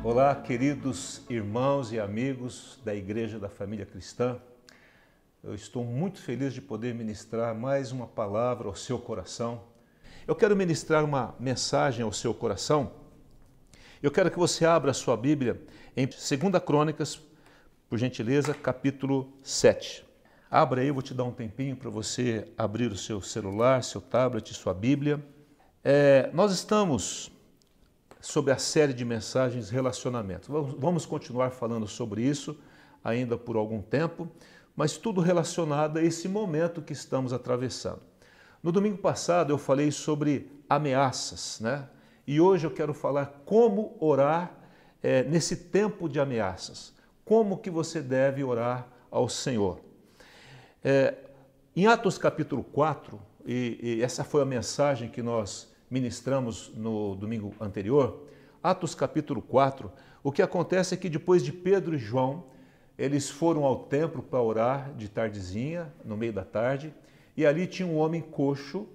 Olá, queridos irmãos e amigos da Igreja da Família Cristã. Eu estou muito feliz de poder ministrar mais uma palavra ao seu coração. Eu quero ministrar uma mensagem ao seu coração. Eu quero que você abra a sua Bíblia em 2 Crônicas, por gentileza, capítulo 7. Abra aí, eu vou te dar um tempinho para você abrir o seu celular, seu tablet, sua Bíblia. Nós estamos sobre a série de mensagens relacionamento. Vamos continuar falando sobre isso ainda por algum tempo, mas tudo relacionado a esse momento que estamos atravessando. No domingo passado eu falei sobre ameaças, né? E hoje eu quero falar como orar nesse tempo de ameaças. Como que você deve orar ao Senhor. Em Atos capítulo 4, e essa foi a mensagem que nós ministramos no domingo anterior, Atos capítulo 4, o que acontece é que depois de Pedro e João, eles foram ao templo para orar de tardezinha, no meio da tarde, e ali tinha um homem coxo,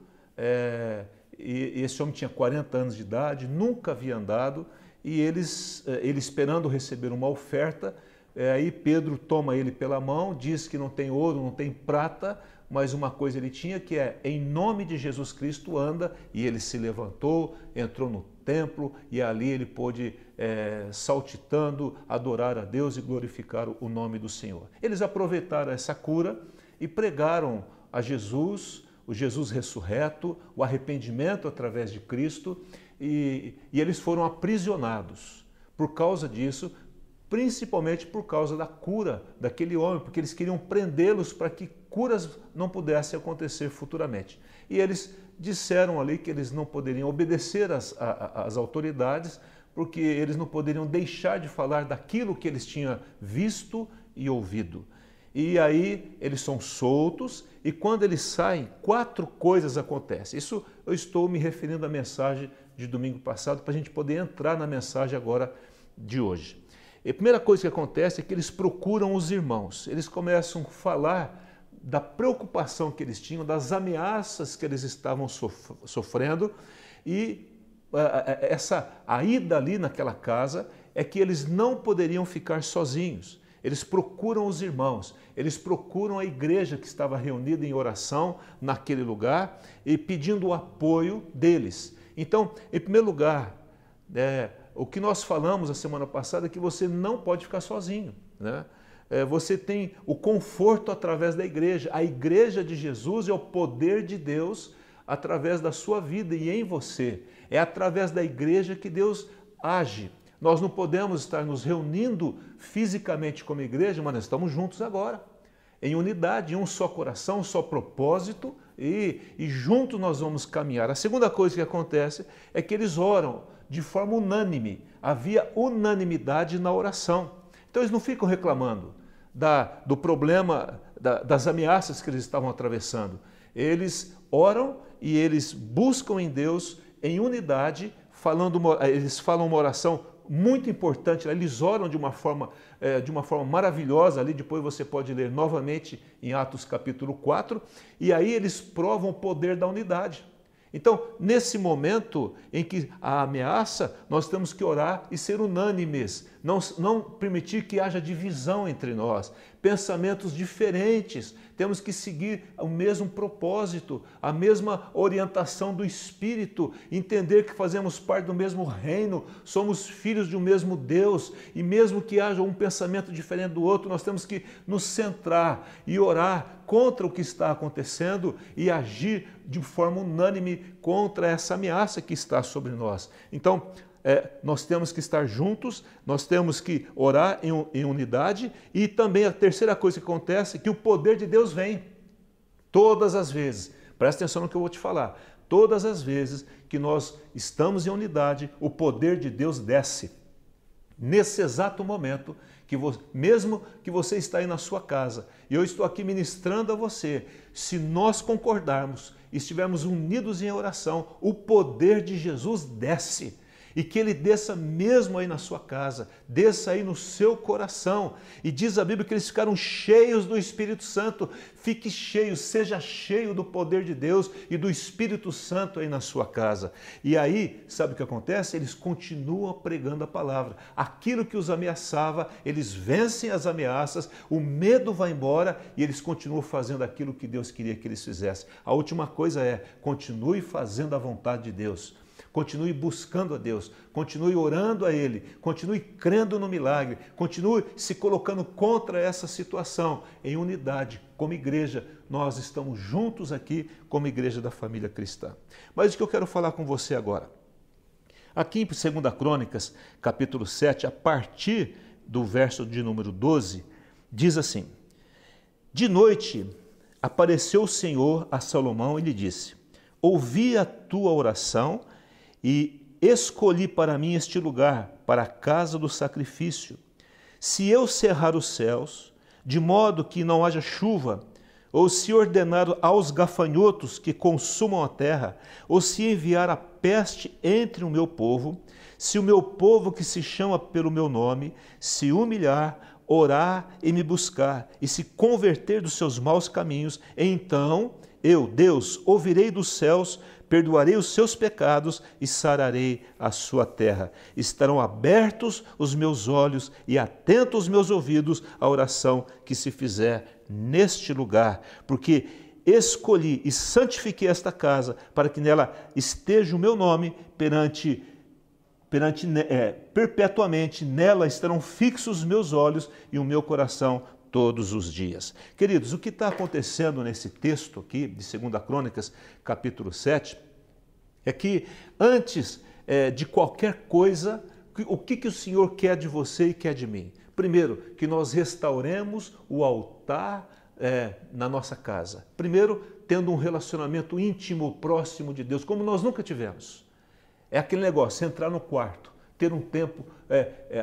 e esse homem tinha 40 anos de idade, nunca havia andado, e ele esperando receber uma oferta, aí Pedro toma ele pela mão, diz que não tem ouro, não tem prata, mas uma coisa ele tinha que em nome de Jesus Cristo anda, e ele se levantou, entrou no templo e ali ele pôde, saltitando, adorar a Deus e glorificar o nome do Senhor. Eles aproveitaram essa cura e pregaram a Jesus, o Jesus ressurreto, o arrependimento através de Cristo, e eles foram aprisionados por causa disso, principalmente por causa da cura daquele homem, porque eles queriam prendê-los para que curas não pudessem acontecer futuramente. E eles disseram ali que eles não poderiam obedecer às autoridades, porque eles não poderiam deixar de falar daquilo que eles tinham visto e ouvido. E aí eles são soltos, e quando eles saem, 4 coisas acontecem. Isso eu estou me referindo à mensagem de domingo passado, para a gente poder entrar na mensagem agora de hoje. A primeira coisa que acontece é que eles procuram os irmãos, eles começam a falar da preocupação que eles tinham, das ameaças que eles estavam sofrendo, e a ida ali naquela casa é que eles não poderiam ficar sozinhos. Eles procuram os irmãos, eles procuram a igreja que estava reunida em oração naquele lugar e pedindo o apoio deles. Então, em primeiro lugar, o que nós falamos a semana passada é que você não pode ficar sozinho, né? Você tem o conforto através da igreja. A igreja de Jesus é o poder de Deus através da sua vida e em você. É através da igreja que Deus age. Nós não podemos estar nos reunindo fisicamente como igreja, mas nós estamos juntos agora, em unidade, em um só coração, um só propósito, e juntos nós vamos caminhar. A segunda coisa que acontece é que eles oram de forma unânime. Havia unanimidade na oração. Então eles não ficam reclamando do problema, das ameaças que eles estavam atravessando. Eles oram e eles buscam em Deus em unidade, eles falam uma oração muito importante, eles oram de uma forma maravilhosa, ali depois você pode ler novamente em Atos capítulo 4, e aí eles provam o poder da unidade. Então, nesse momento em que há ameaça, nós temos que orar e ser unânimes, não permitir que haja divisão entre nós, pensamentos diferentes, temos que seguir o mesmo propósito, a mesma orientação do Espírito, entender que fazemos parte do mesmo reino, somos filhos de um mesmo Deus, e mesmo que haja um pensamento diferente do outro, nós temos que nos centrar e orar contra o que está acontecendo e agir de forma unânime contra essa ameaça que está sobre nós. Então, nós temos que estar juntos, nós temos que orar em unidade, e também a terceira coisa que acontece é que o poder de Deus vem todas as vezes. Presta atenção no que eu vou te falar. Todas as vezes que nós estamos em unidade, o poder de Deus desce. Nesse exato momento, mesmo que você está aí na sua casa, e eu estou aqui ministrando a você, se nós concordarmos, estivermos unidos em oração, o poder de Jesus desce. e que ele desça mesmo aí na sua casa, desça aí no seu coração. E diz a Bíblia que eles ficaram cheios do Espírito Santo. Fique cheio, seja cheio do poder de Deus e do Espírito Santo aí na sua casa. E aí, sabe o que acontece? Eles continuam pregando a palavra. Aquilo que os ameaçava, eles vencem as ameaças, o medo vai embora e eles continuam fazendo aquilo que Deus queria que eles fizessem. A última coisa é, continue fazendo a vontade de Deus. Continue buscando a Deus, continue orando a Ele, continue crendo no milagre, continue se colocando contra essa situação em unidade. Como igreja, nós estamos juntos aqui como igreja da família cristã. Mas o que eu quero falar com você agora? Aqui em 2 Crônicas, capítulo 7, a partir do verso de número 12, diz assim: De noite apareceu o Senhor a Salomão e lhe disse: Ouvi a tua oração e escolhi para mim este lugar, para a casa do sacrifício. Se eu cerrar os céus, de modo que não haja chuva, ou se ordenar aos gafanhotos que consumam a terra, ou se enviar a peste entre o meu povo, se o meu povo que se chama pelo meu nome se humilhar, orar e me buscar, e se converter dos seus maus caminhos, então eu, Deus, ouvirei dos céus, perdoarei os seus pecados e sararei a sua terra. Estarão abertos os meus olhos e atentos os meus ouvidos à oração que se fizer neste lugar, porque escolhi e santifiquei esta casa para que nela esteja o meu nome perpetuamente. Nela estarão fixos os meus olhos e o meu coração todos os dias. Queridos, o que está acontecendo nesse texto aqui de 2 Crônicas, capítulo 7, é que antes de qualquer coisa, o que o Senhor quer de você e quer de mim? Primeiro, que nós restauremos o altar na nossa casa. Primeiro, tendo um relacionamento íntimo, próximo de Deus, como nós nunca tivemos. É aquele negócio, entrar no quarto, ter um tempo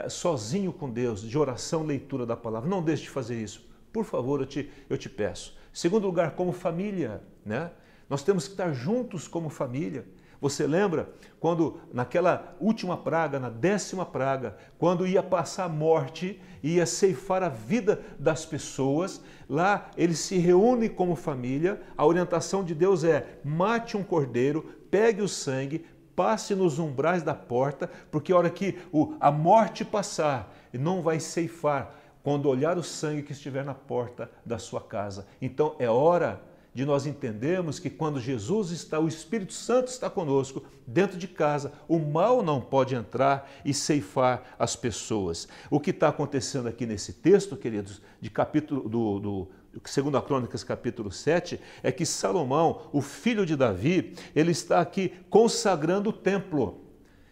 sozinho com Deus, de oração, leitura da palavra. Não deixe de fazer isso. Por favor, eu te peço. Segundo lugar, como família, né? Nós temos que estar juntos como família. Você lembra quando naquela última praga, na 10ª praga, quando ia passar a morte, ia ceifar a vida das pessoas, lá eles se reúnem como família, a orientação de Deus é: mate um cordeiro, pegue o sangue, passe nos umbrais da porta, porque a hora que a morte passar, não vai ceifar quando olhar o sangue que estiver na porta da sua casa. Então é hora de nós entendermos que quando Jesus está, o Espírito Santo está conosco, dentro de casa, o mal não pode entrar e ceifar as pessoas. O que está acontecendo aqui nesse texto, queridos, de capítulo do 2 Crônicas, capítulo 7, é que Salomão, o filho de Davi, ele está aqui consagrando o templo.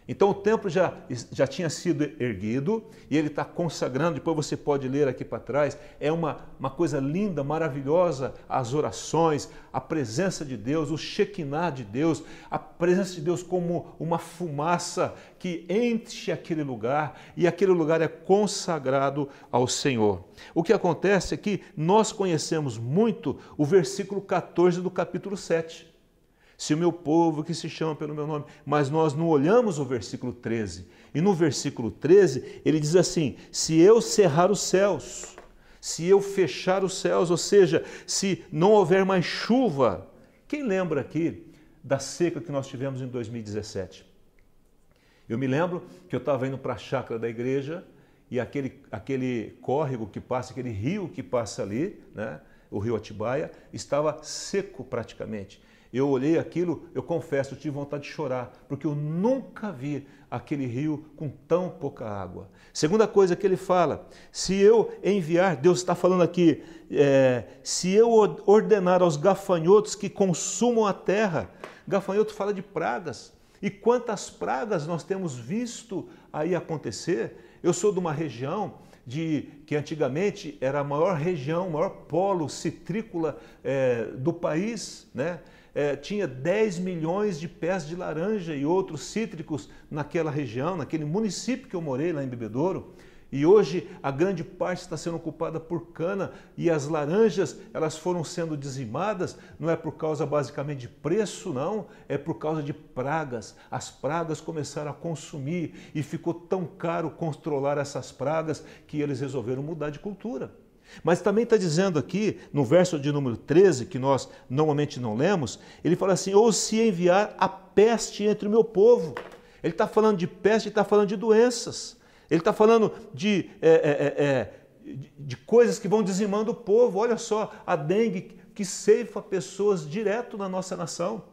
Então o templo já tinha sido erguido e ele está consagrando. Depois você pode ler aqui para trás, é uma coisa linda, maravilhosa, as orações, a presença de Deus, o Shekinah de Deus, a presença de Deus como uma fumaça que enche aquele lugar e aquele lugar é consagrado ao Senhor. O que acontece é que nós conhecemos muito o versículo 14 do capítulo 7. Se o meu povo que se chama pelo meu nome, mas nós não olhamos o versículo 13. E no versículo 13 ele diz assim: se eu cerrar os céus, se eu fechar os céus, ou seja, se não houver mais chuva. Quem lembra aqui da seca que nós tivemos em 2017? Eu me lembro que eu estava indo para a chácara da igreja e aquele córrego que passa, aquele rio que passa ali, né, o rio Atibaia, estava seco praticamente. Eu olhei aquilo, eu confesso, eu tive vontade de chorar, porque eu nunca vi aquele rio com tão pouca água. Segunda coisa que ele fala, se eu enviar, Deus está falando aqui, se eu ordenar aos gafanhotos que consumam a terra, gafanhoto fala de pragas, e quantas pragas nós temos visto aí acontecer. Eu sou de uma região que antigamente era a maior região, o maior polo citrícola do país, né? Tinha 10 milhões de pés de laranja e outros cítricos naquela região, naquele município que eu morei lá em Bebedouro. E hoje a grande parte está sendo ocupada por cana e as laranjas, elas foram sendo dizimadas, não é por causa basicamente de preço, não, é por causa de pragas. As pragas começaram a consumir e ficou tão caro controlar essas pragas que eles resolveram mudar de cultura. Mas também está dizendo aqui, no verso de número 13, que nós normalmente não lemos, ele fala assim, ou se enviar a peste entre o meu povo. Ele está falando de peste, ele está falando de doenças. Ele está falando de coisas que vão dizimando o povo. Olha só, a dengue que ceifa pessoas direto na nossa nação.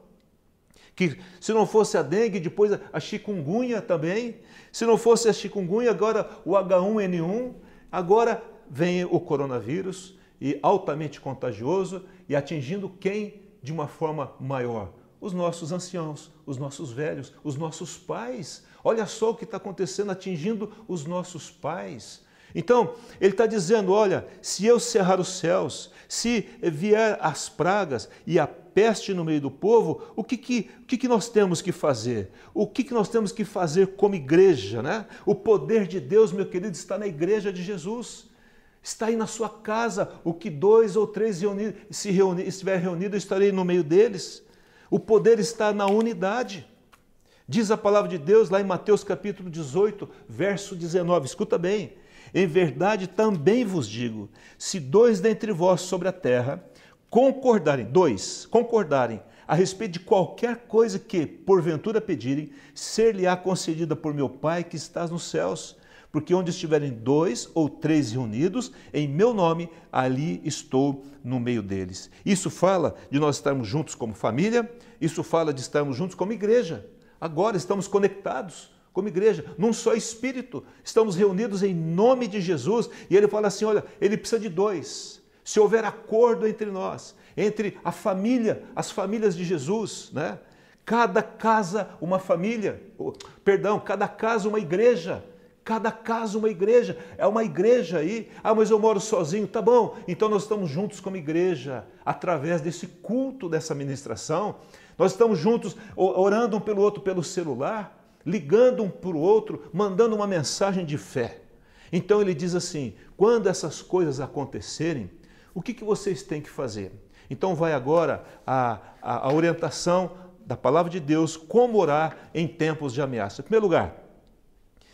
Que se não fosse a dengue, depois a chikungunya também. Se não fosse a chikungunya, agora o H1N1. Agora vem o coronavírus, e altamente contagioso, e atingindo quem de uma forma maior? Os nossos anciãos, os nossos velhos, os nossos pais. Olha só o que está acontecendo, atingindo os nossos pais. Então, ele está dizendo, olha, se eu cerrar os céus, se vier as pragas e a peste no meio do povo, o que nós temos que fazer? O que nós temos que fazer como igreja, né? O poder de Deus, meu querido, está na igreja de Jesus. Está aí na sua casa, o que 2 ou 3 estiver reunido, eu estarei no meio deles. O poder está na unidade. Diz a palavra de Deus lá em Mateus capítulo 18, verso 19, escuta bem. Em verdade também vos digo, se 2 dentre vós sobre a terra concordarem a respeito de qualquer coisa que porventura pedirem, ser-lhe-á concedida por meu Pai que estás nos céus. Porque onde estiverem 2 ou 3 reunidos, em meu nome, ali estou no meio deles. Isso fala de nós estarmos juntos como família, isso fala de estarmos juntos como igreja. Agora estamos conectados como igreja, num só espírito, estamos reunidos em nome de Jesus. E ele fala assim, olha, ele precisa de 2. Se houver acordo entre nós, entre a família, as famílias de Jesus, né? Cada casa uma família, cada casa uma igreja. Cada casa uma igreja, é uma igreja aí. Ah, mas eu moro sozinho, tá bom. Então nós estamos juntos como igreja, através desse culto, dessa ministração. Nós estamos juntos, orando um pelo outro pelo celular, ligando um para o outro, mandando uma mensagem de fé. Então ele diz assim, quando essas coisas acontecerem, o que vocês têm que fazer? Então vai agora a orientação da palavra de Deus, como orar em tempos de ameaça. Em primeiro lugar,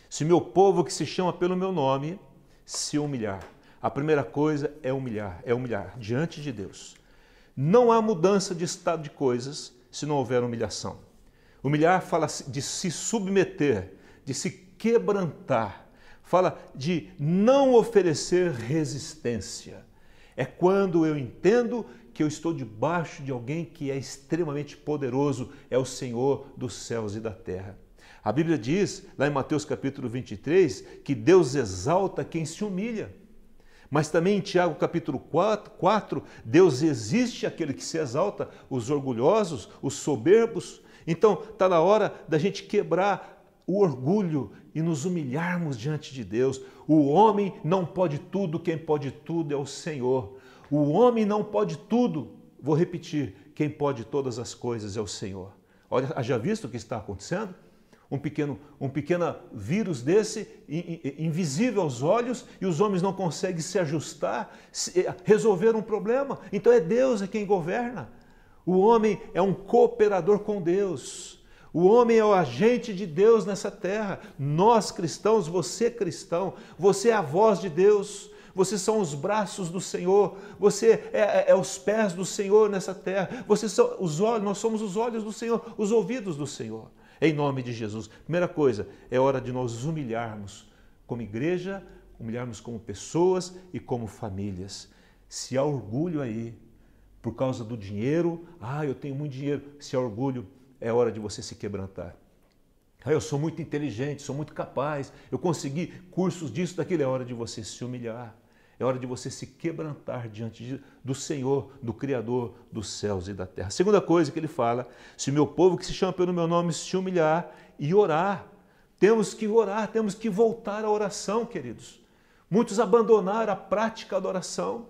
se meu povo que se chama pelo meu nome se humilhar. A primeira coisa é humilhar diante de Deus. Não há mudança de estado de coisas se não houver humilhação. Humilhar fala de se submeter, de se quebrantar. Fala de não oferecer resistência. É quando eu entendo que eu estou debaixo de alguém que é extremamente poderoso, é o Senhor dos céus e da terra. A Bíblia diz, lá em Mateus capítulo 23, que Deus exalta quem se humilha. Mas também em Tiago capítulo 4, Deus resiste àquele que se exalta, os orgulhosos, os soberbos. Então está na hora da gente quebrar o orgulho e nos humilharmos diante de Deus. O homem não pode tudo, quem pode tudo é o Senhor. O homem não pode tudo, vou repetir, quem pode todas as coisas é o Senhor. Olha, já visto o que está acontecendo? Um pequeno vírus desse, invisível aos olhos, e os homens não conseguem se ajustar, resolver um problema. Então é Deus quem governa. O homem é um cooperador com Deus. O homem é o agente de Deus nessa terra. Nós cristãos, você cristão, você é a voz de Deus. Vocês são os braços do Senhor, você é os pés do Senhor nessa terra. Vocês são os olhos, nós somos os olhos do Senhor, os ouvidos do Senhor. Em nome de Jesus. Primeira coisa, é hora de nós humilharmos como igreja, humilharmos como pessoas e como famílias. Se há orgulho aí, por causa do dinheiro, eu tenho muito dinheiro. Se há orgulho, é hora de você se quebrantar. Eu sou muito inteligente, sou muito capaz, eu consegui cursos disso, daquilo. É hora de você se humilhar. É hora de você se quebrantar diante do Senhor, do Criador dos céus e da terra. Segunda coisa que ele fala, se o meu povo que se chama pelo meu nome se humilhar e orar. Temos que orar, temos que voltar à oração, queridos. Muitos abandonaram a prática da oração.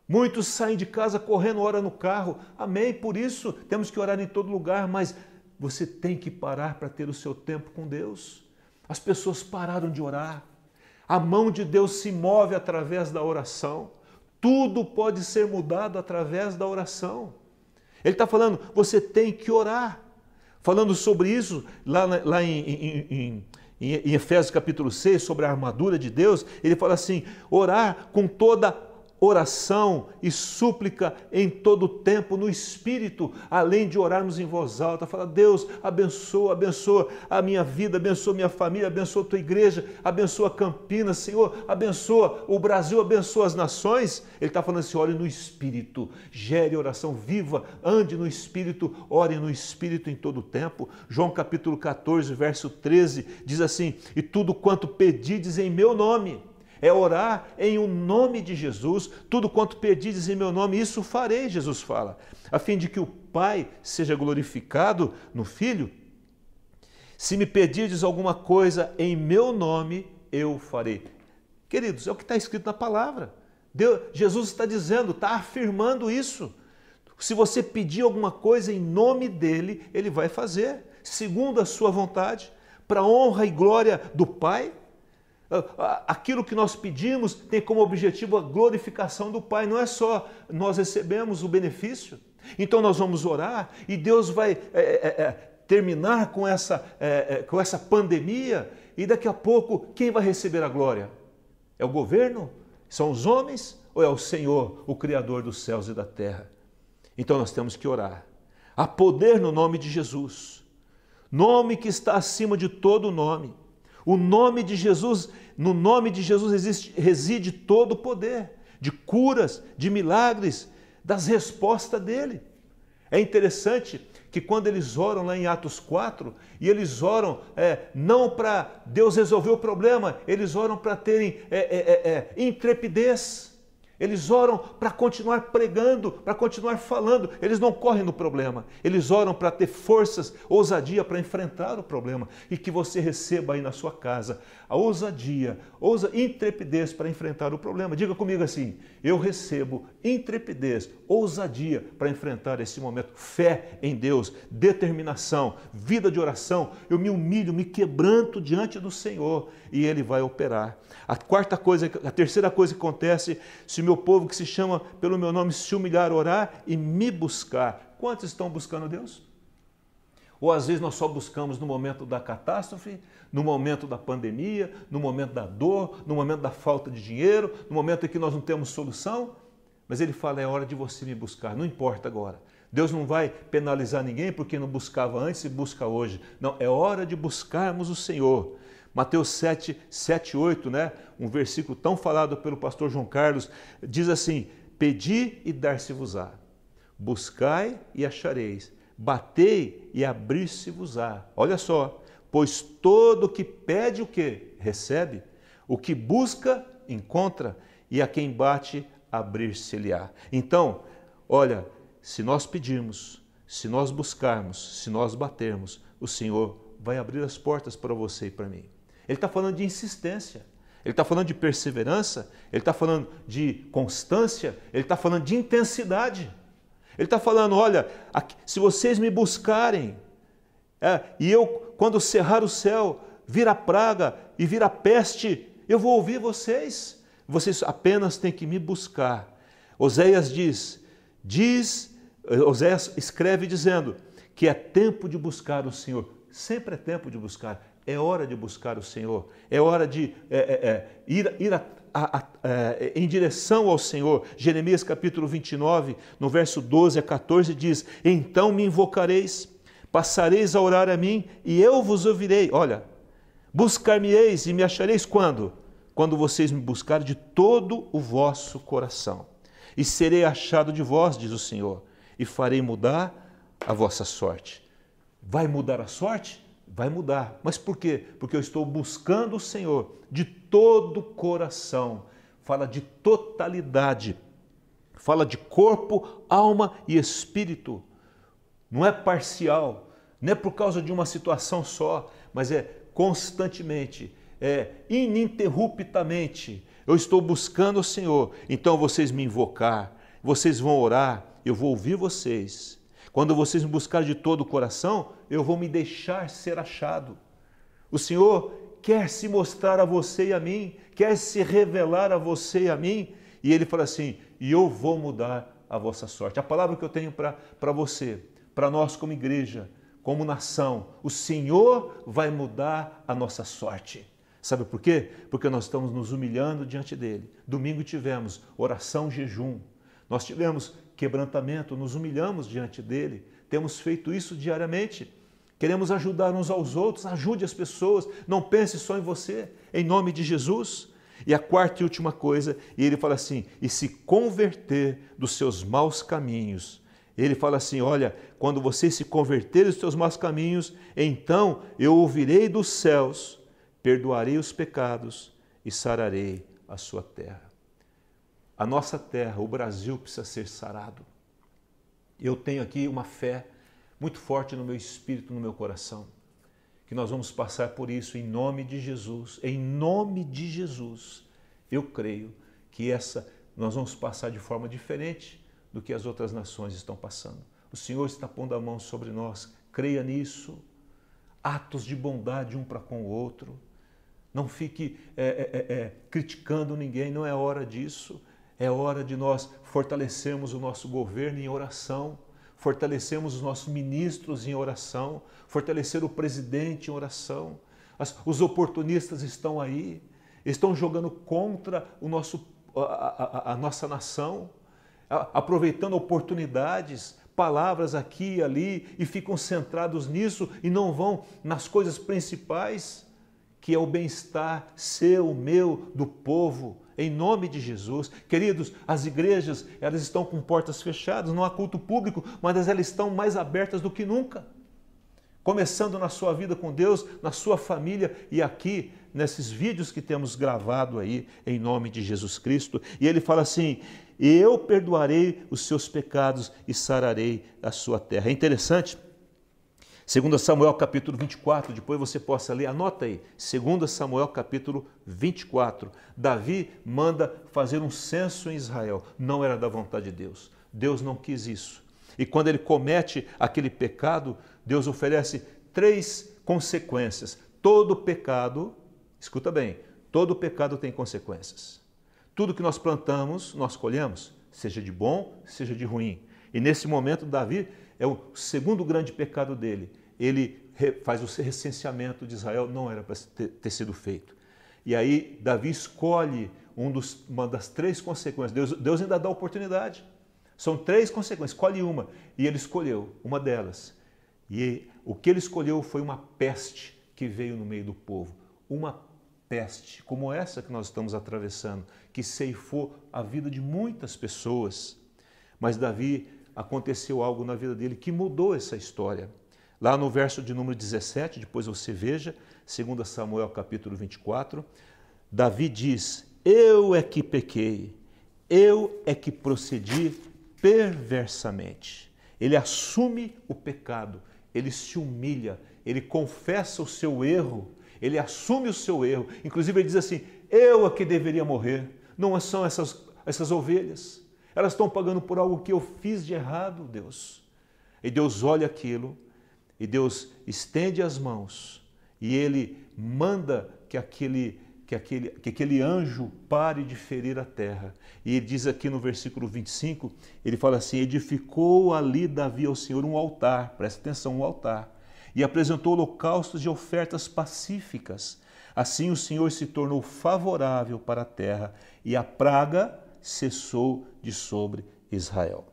Muitos saem de casa correndo, oram no carro. Amém, por isso temos que orar em todo lugar, mas você tem que parar para ter o seu tempo com Deus. As pessoas pararam de orar. A mão de Deus se move através da oração. Tudo pode ser mudado através da oração. Ele está falando, você tem que orar. Falando sobre isso, lá em Efésios capítulo 6, sobre a armadura de Deus, ele fala assim, orar com toda oração e súplica em todo tempo no Espírito, além de orarmos em voz alta, fala, Deus, abençoa, abençoa a minha vida, abençoa a minha família, abençoa a tua igreja, abençoa Campinas, Senhor, abençoa o Brasil, abençoa as nações. Ele está falando assim, ore no Espírito, gere oração viva, ande no Espírito, ore no Espírito em todo tempo. João capítulo 14, verso 13, diz assim, e tudo quanto pedides em meu nome, é orar em o nome de Jesus, tudo quanto pedides em meu nome, isso farei, Jesus fala, a fim de que o Pai seja glorificado no Filho. Se me pedirdes alguma coisa em meu nome, eu farei. Queridos, é o que está escrito na palavra. Jesus está dizendo, está afirmando isso. Se você pedir alguma coisa em nome dele, ele vai fazer, segundo a sua vontade, para a honra e glória do Pai. Aquilo que nós pedimos tem como objetivo a glorificação do Pai, não é só nós recebemos o benefício. Então nós vamos orar e Deus vai terminar com essa pandemia e daqui a pouco quem vai receber a glória? É o governo? São os homens? Ou é o Senhor, o Criador dos céus e da terra? Então nós temos que orar. Há poder no nome de Jesus, nome que está acima de todo nome. O nome de Jesus, no nome de Jesus reside todo o poder de curas, de milagres, das respostas dele. É interessante que quando eles oram lá em Atos 4, e eles oram não para Deus resolver o problema, eles oram para terem intrepidez. Eles oram para continuar pregando, para continuar falando. Eles não correm no problema. Eles oram para ter forças, ousadia para enfrentar o problema. E que você receba aí na sua casa a ousadia, intrepidez para enfrentar o problema. Diga comigo assim, eu recebo intrepidez, ousadia para enfrentar esse momento. Fé em Deus, determinação, vida de oração. Eu me humilho, me quebranto diante do Senhor e Ele vai operar. A terceira coisa que acontece, se o meu povo que se chama pelo meu nome se humilhar, orar e me buscar. Quantos estão buscando Deus? Ou às vezes nós só buscamos no momento da catástrofe, no momento da pandemia, no momento da dor, no momento da falta de dinheiro, no momento em que nós não temos solução. Mas ele fala, é hora de você me buscar, não importa agora. Deus não vai penalizar ninguém porque não buscava antes e busca hoje. Não, é hora de buscarmos o Senhor. Mateus 7, 8, né? Um versículo tão falado pelo pastor João Carlos, diz assim, pedi e dar-se-vos-á, buscai e achareis, batei e abrir-se-vos-á. Olha só, pois todo o que pede o que? Recebe, o que busca, encontra, e a quem bate, abrir-se-lhe-á. Então, olha, se nós pedirmos, se nós buscarmos, se nós batermos, o Senhor vai abrir as portas para você e para mim. Ele está falando de insistência, ele está falando de perseverança, ele está falando de constância, ele está falando de intensidade. Ele está falando, olha, se vocês me buscarem, e eu, quando cerrar o céu, vir a praga e vir a peste, eu vou ouvir vocês. Vocês apenas têm que me buscar. Oséias Oséias escreve dizendo que é tempo de buscar o Senhor. Sempre é tempo de buscar. É hora de buscar o Senhor. É hora de ir em direção ao Senhor. Jeremias capítulo 29, no verso 12 a 14 diz, então me invocareis, passareis a orar a mim e eu vos ouvirei. Olha, buscar-me-eis e me achareis quando? Quando vocês me buscarem de todo o vosso coração. E serei achado de vós, diz o Senhor, e farei mudar a vossa sorte. Vai mudar a sorte? Vai mudar. Mas por quê? Porque eu estou buscando o Senhor de todo o coração. Fala de totalidade. Fala de corpo, alma e espírito. Não é parcial. Não é por causa de uma situação só, mas é constantemente, ininterruptamente. Eu estou buscando o Senhor. Então vocês me invocar, vocês vão orar, eu vou ouvir vocês. Quando vocês me buscarem de todo o coração, eu vou me deixar ser achado. O Senhor quer se mostrar a você e a mim, quer se revelar a você e a mim. E ele fala assim, e eu vou mudar a vossa sorte. A palavra que eu tenho para você, para nós como igreja, como nação, o Senhor vai mudar a nossa sorte. Sabe por quê? Porque nós estamos nos humilhando diante dele. Domingo tivemos oração, jejum. Nós tivemos quebrantamento, nos humilhamos diante dele. Temos feito isso diariamente. Queremos ajudar uns aos outros, ajude as pessoas, não pense só em você, em nome de Jesus. E a quarta e última coisa, e ele fala assim, e se converter dos seus maus caminhos. Ele fala assim, olha, quando você se converter dos seus maus caminhos, então eu ouvirei dos céus, perdoarei os pecados e sararei a sua terra. A nossa terra, o Brasil, precisa ser sarado. Eu tenho aqui uma fé muito forte no meu espírito, no meu coração, que nós vamos passar por isso em nome de Jesus. Em nome de Jesus, eu creio que nós vamos passar de forma diferente do que as outras nações estão passando. O Senhor está pondo a mão sobre nós, creia nisso. Atos de bondade um para com o outro. Não fique criticando ninguém, não é hora disso. É hora de nós fortalecermos o nosso governo em oração, fortalecemos os nossos ministros em oração, fortalecer o presidente em oração. Os oportunistas estão aí, estão jogando contra a nossa nação, aproveitando oportunidades, palavras aqui e ali, e ficam centrados nisso e não vão nas coisas principais, que é o bem-estar seu, meu, do povo, em nome de Jesus. Queridos, as igrejas, elas estão com portas fechadas, não há culto público, mas elas estão mais abertas do que nunca. Começando na sua vida com Deus, na sua família e aqui, nesses vídeos que temos gravado aí, em nome de Jesus Cristo. E ele fala assim, eu perdoarei os seus pecados e sararei a sua terra. É interessante, 2 Samuel capítulo 24, depois você possa ler, anota aí, 2 Samuel capítulo 24. Davi manda fazer um censo em Israel, não era da vontade de Deus, Deus não quis isso. E quando ele comete aquele pecado, Deus oferece 3 consequências. Todo pecado, escuta bem, todo pecado tem consequências. Tudo que nós plantamos, nós colhemos, seja de bom, seja de ruim. E nesse momento, Davi é o segundo grande pecado dele. Ele faz o recenseamento de Israel, não era para ter sido feito. E aí Davi escolhe uma das 3 consequências. Deus ainda dá oportunidade. São 3 consequências, escolhe uma. E ele escolheu uma delas. E o que ele escolheu foi uma peste que veio no meio do povo. Uma peste como essa que nós estamos atravessando, que ceifou a vida de muitas pessoas. Mas Davi, aconteceu algo na vida dele que mudou essa história. Lá no verso de número 17, depois você veja, 2 Samuel capítulo 24, Davi diz, eu é que pequei, eu é que procedi perversamente. Ele assume o pecado, ele se humilha, ele confessa o seu erro, ele assume o seu erro. Inclusive ele diz assim, eu é que deveria morrer, não são essas ovelhas. Elas estão pagando por algo que eu fiz de errado, Deus. E Deus olha aquilo, e Deus estende as mãos, e Ele manda que aquele anjo pare de ferir a terra. E ele diz aqui no versículo 25, ele fala assim, edificou ali Davi ao Senhor um altar, presta atenção, um altar, e apresentou holocaustos e ofertas pacíficas. Assim o Senhor se tornou favorável para a terra, e a praga cessou de sobre Israel.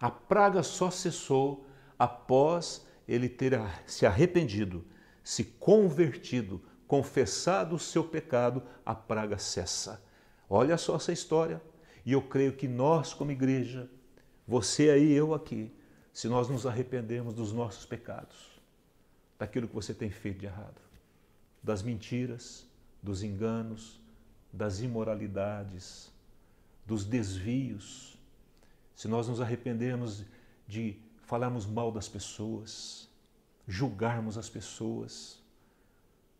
A praga só cessou após ele ter se arrependido, se convertido, confessado o seu pecado, a praga cessa. Olha só essa história. E eu creio que nós, como igreja, você aí, eu aqui, se nós nos arrependermos dos nossos pecados, daquilo que você tem feito de errado, das mentiras, dos enganos, das imoralidades, dos desvios, se nós nos arrependermos de falarmos mal das pessoas, julgarmos as pessoas,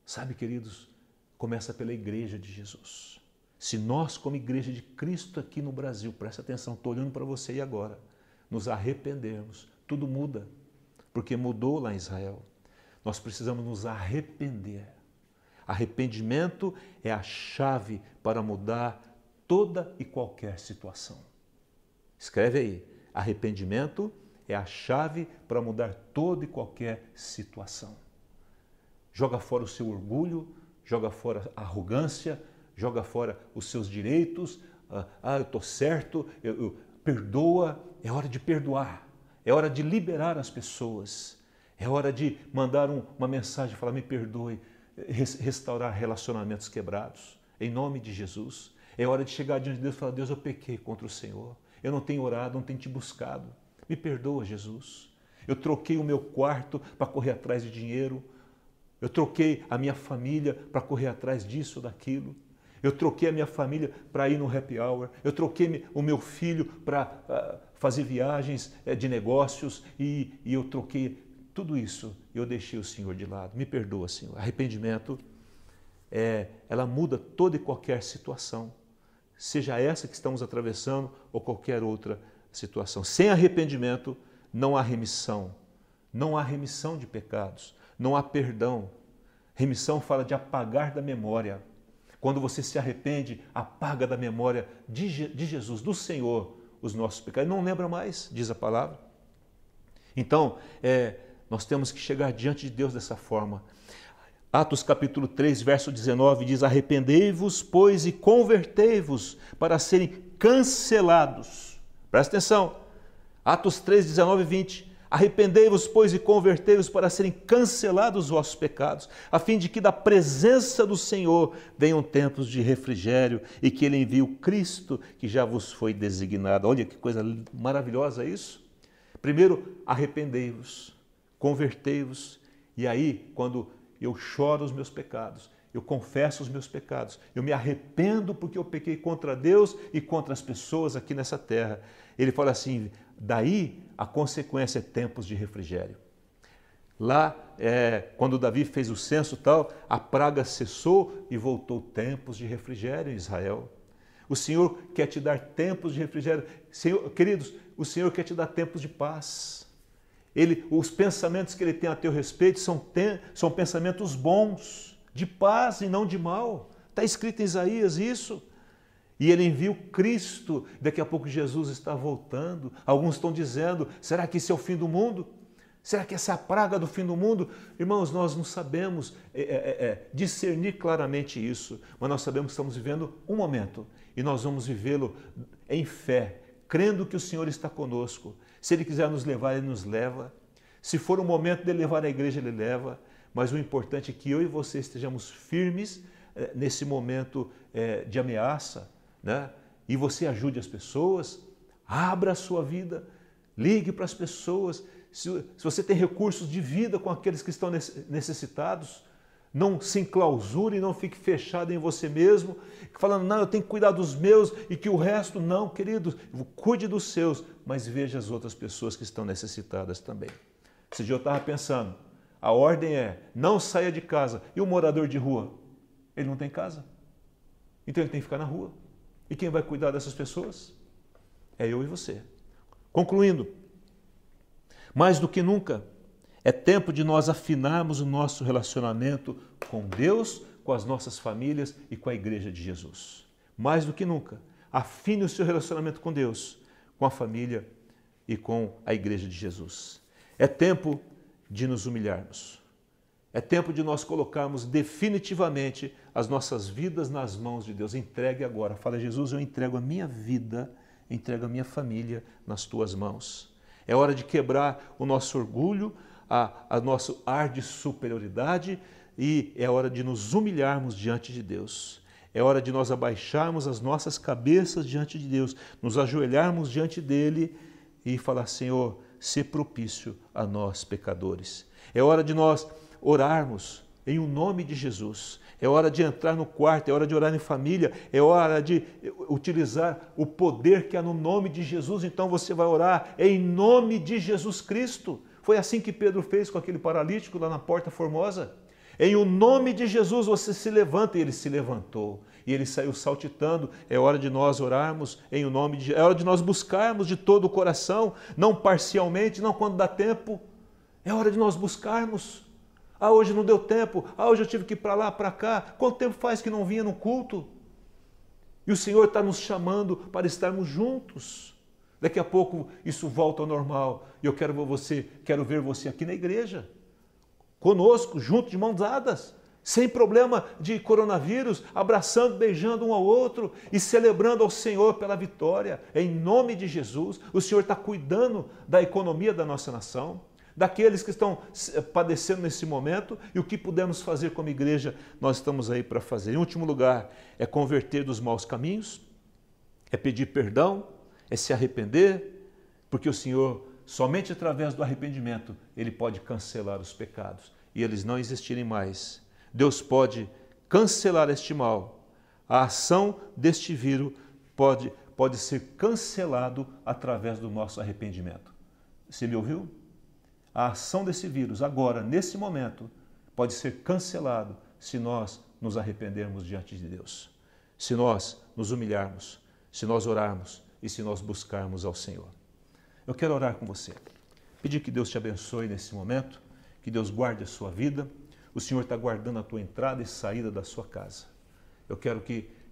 sabe, queridos, começa pela igreja de Jesus. Se nós, como igreja de Cristo aqui no Brasil, presta atenção, estou olhando para você e agora, nos arrependermos, tudo muda, porque mudou lá em Israel. Nós precisamos nos arrepender. Arrependimento é a chave para mudar toda e qualquer situação. Escreve aí. Arrependimento é a chave para mudar toda e qualquer situação. Joga fora o seu orgulho, joga fora a arrogância, joga fora os seus direitos. Eu estou certo, perdoa. É hora de perdoar, é hora de liberar as pessoas, é hora de mandar uma mensagem, falar, me perdoe, restaurar relacionamentos quebrados, em nome de Jesus. É hora de chegar diante de Deus e falar, Deus, eu pequei contra o Senhor, eu não tenho orado, não tenho te buscado, me perdoa, Jesus. Eu troquei o meu quarto para correr atrás de dinheiro, eu troquei a minha família para correr atrás disso ou daquilo. Eu troquei a minha família para ir no happy hour. Eu troquei o meu filho para fazer viagens de negócios e eu troquei tudo isso. Eu deixei o Senhor de lado. Me perdoa, Senhor. Arrependimento, ela muda toda e qualquer situação. Seja essa que estamos atravessando ou qualquer outra situação. Sem arrependimento não há remissão. Não há remissão de pecados. Não há perdão. Remissão fala de apagar da memória. Quando você se arrepende, apaga da memória de Jesus, do Senhor, os nossos pecados. Não lembra mais, diz a palavra. Então, nós temos que chegar diante de Deus dessa forma. Atos capítulo 3, verso 19 diz, arrependei-vos, pois, e convertei-vos para serem cancelados. Presta atenção. Atos 3, 19 e 20. Arrependei-vos, pois, e convertei-vos para serem cancelados os vossos pecados, a fim de que da presença do Senhor venham tempos de refrigério e que Ele envie o Cristo que já vos foi designado. Olha que coisa maravilhosa isso. Primeiro, arrependei-vos, convertei-vos. E aí, quando eu choro os meus pecados, eu confesso os meus pecados, eu me arrependo porque eu pequei contra Deus e contra as pessoas aqui nessa terra. Ele fala assim, daí a consequência é tempos de refrigério. Lá, quando Davi fez o censo tal, a praga cessou e voltou tempos de refrigério em Israel. O Senhor quer te dar tempos de refrigério. Senhor, queridos, o Senhor quer te dar tempos de paz. Os pensamentos que Ele tem a teu respeito são pensamentos bons, de paz e não de mal. Está escrito em Isaías isso. E Ele envia o Cristo. Daqui a pouco Jesus está voltando. Alguns estão dizendo, será que esse é o fim do mundo? Será que essa é a praga do fim do mundo? Irmãos, nós não sabemos discernir claramente isso, mas nós sabemos que estamos vivendo um momento e nós vamos vivê-lo em fé, crendo que o Senhor está conosco. Se Ele quiser nos levar, Ele nos leva. Se for o momento de levar a igreja, Ele leva. Mas o importante é que eu e você estejamos firmes nesse momento de ameaça, né? E você ajude as pessoas, abra a sua vida, ligue para as pessoas. Se você tem recursos de vida com aqueles que estão necessitados, não se enclausure, não fique fechado em você mesmo, falando, não, eu tenho que cuidar dos meus e que o resto, não, queridos, cuide dos seus, mas veja as outras pessoas que estão necessitadas também. Esse dia eu estava pensando, a ordem é, não saia de casa. E o morador de rua? Ele não tem casa. Então ele tem que ficar na rua. E quem vai cuidar dessas pessoas? É eu e você. Concluindo, mais do que nunca, é tempo de nós afinarmos o nosso relacionamento com Deus, com as nossas famílias e com a Igreja de Jesus. Mais do que nunca, afine o seu relacionamento com Deus, com a família e com a Igreja de Jesus. É tempo de nos humilharmos. É tempo de nós colocarmos definitivamente as nossas vidas nas mãos de Deus. Entregue agora. Fala, Jesus, eu entrego a minha vida, entrego a minha família nas tuas mãos. É hora de quebrar o nosso orgulho, a nosso ar de superioridade e é hora de nos humilharmos diante de Deus. É hora de nós abaixarmos as nossas cabeças diante de Deus, nos ajoelharmos diante dEle e falar, Senhor, sê propício a nós, pecadores. É hora de nós orarmos em nome de Jesus. É hora de entrar no quarto, é hora de orar em família, é hora de utilizar o poder que há no nome de Jesus. Então você vai orar em nome de Jesus Cristo. Foi assim que Pedro fez com aquele paralítico lá na Porta Formosa. Em o nome de Jesus você se levanta, e ele se levantou. E ele saiu saltitando. É hora de nós orarmos em o nome de Jesus. É hora de nós buscarmos de todo o coração, não parcialmente, não quando dá tempo. É hora de nós buscarmos. Ah, hoje não deu tempo. Ah, hoje eu tive que ir para lá, para cá. Quanto tempo faz que não vinha no culto? E o Senhor está nos chamando para estarmos juntos. Daqui a pouco isso volta ao normal. E eu quero ver você aqui na igreja, conosco, junto, de mãos dadas, sem problema de coronavírus, abraçando, beijando um ao outro e celebrando ao Senhor pela vitória. Em nome de Jesus, o Senhor está cuidando da economia da nossa nação, daqueles que estão padecendo nesse momento, e o que pudermos fazer como igreja, nós estamos aí para fazer. Em último lugar, é converter dos maus caminhos, é pedir perdão, é se arrepender, porque o Senhor, somente através do arrependimento, Ele pode cancelar os pecados e eles não existirem mais. Deus pode cancelar este mal. A ação deste vírus pode ser cancelado através do nosso arrependimento. Você me ouviu? A ação desse vírus, agora, nesse momento, pode ser cancelado se nós nos arrependermos diante de Deus. Se nós nos humilharmos, se nós orarmos e se nós buscarmos ao Senhor. Eu quero orar com você. Pedir que Deus te abençoe nesse momento, que Deus guarde a sua vida. O Senhor está guardando a tua entrada e saída da sua casa. Eu quero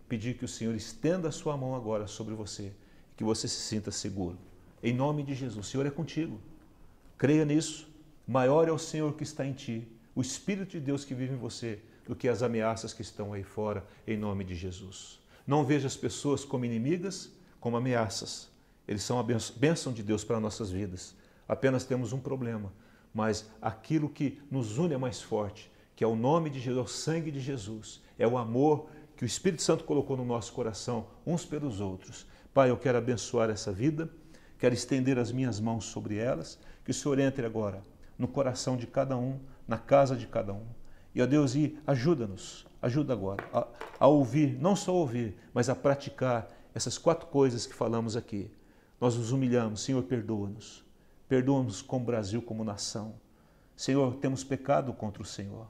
pedir que o Senhor estenda a sua mão agora sobre você, que você se sinta seguro. Em nome de Jesus, o Senhor é contigo. Creia nisso. Maior é o Senhor que está em ti, o Espírito de Deus que vive em você, do que as ameaças que estão aí fora, em nome de Jesus. Não veja as pessoas como inimigas, como ameaças. Eles são a bênção de Deus para nossas vidas. Apenas temos um problema, mas aquilo que nos une é mais forte, que é o nome de Jesus, é o sangue de Jesus, é o amor que o Espírito Santo colocou no nosso coração, uns pelos outros. Pai, eu quero abençoar essa vida, quero estender as minhas mãos sobre elas, que o Senhor entre agora no coração de cada um, na casa de cada um. E, ó Deus, ajuda-nos, ajuda agora a ouvir, não só ouvir, mas a praticar essas 4 coisas que falamos aqui. Nós nos humilhamos, Senhor, perdoa-nos. Perdoa-nos como Brasil, como nação. Senhor, temos pecado contra o Senhor.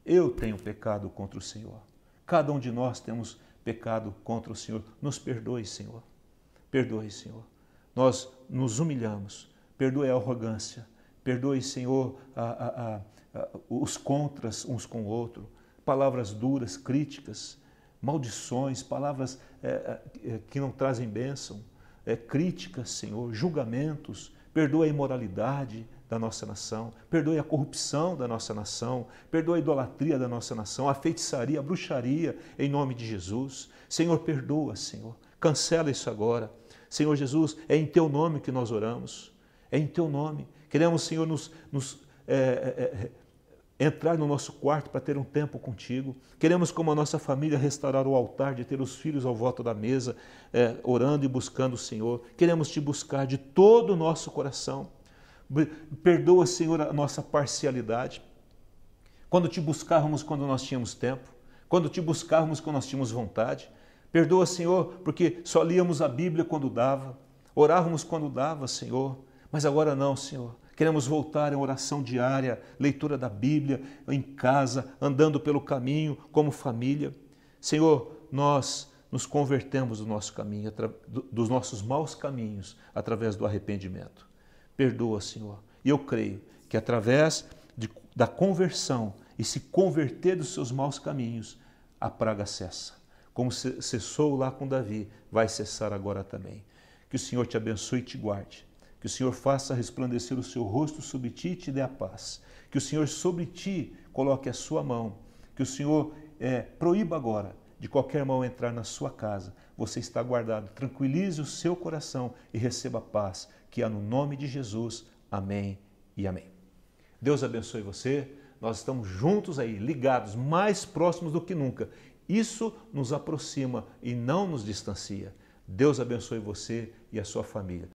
Eu tenho pecado contra o Senhor. Cada um de nós temos pecado contra o Senhor. Nos perdoe, Senhor. Perdoe, Senhor. Nós nos humilhamos. Perdoe a arrogância. Perdoe, Senhor, os contras uns com o outro. Palavras duras, críticas, maldições, palavras que não trazem bênção. Críticas, Senhor, julgamentos. Perdoe a imoralidade da nossa nação, perdoe a corrupção da nossa nação, perdoe a idolatria da nossa nação, a feitiçaria, a bruxaria, em nome de Jesus. Senhor, perdoa, Senhor, cancela isso agora. Senhor Jesus, é em Teu nome que nós oramos, é em Teu nome. Queremos, Senhor, entrar no nosso quarto para ter um tempo contigo. Queremos, como a nossa família, restaurar o altar, de ter os filhos ao volta da mesa, orando e buscando o Senhor. Queremos Te buscar de todo o nosso coração. Perdoa, Senhor, a nossa parcialidade. Quando Te buscávamos quando nós tínhamos tempo, quando Te buscávamos quando nós tínhamos vontade. Perdoa, Senhor, porque só líamos a Bíblia quando dava, orávamos quando dava, Senhor, mas agora não, Senhor. Queremos voltar em oração diária, leitura da Bíblia, em casa, andando pelo caminho, como família. Senhor, nós nos convertemos do nosso caminho, dos nossos maus caminhos, através do arrependimento. Perdoa, Senhor. E eu creio que através da conversão e se converter dos seus maus caminhos, a praga cessa. Como cessou lá com Davi, vai cessar agora também. Que o Senhor te abençoe e te guarde. Que o Senhor faça resplandecer o seu rosto sobre ti e te dê a paz. Que o Senhor sobre ti coloque a sua mão. Que o Senhor proíba agora de qualquer mal entrar na sua casa. Você está guardado. Tranquilize o seu coração e receba a paz, que há no nome de Jesus. Amém e amém. Deus abençoe você. Nós estamos juntos aí, ligados, mais próximos do que nunca. Isso nos aproxima e não nos distancia. Deus abençoe você e a sua família.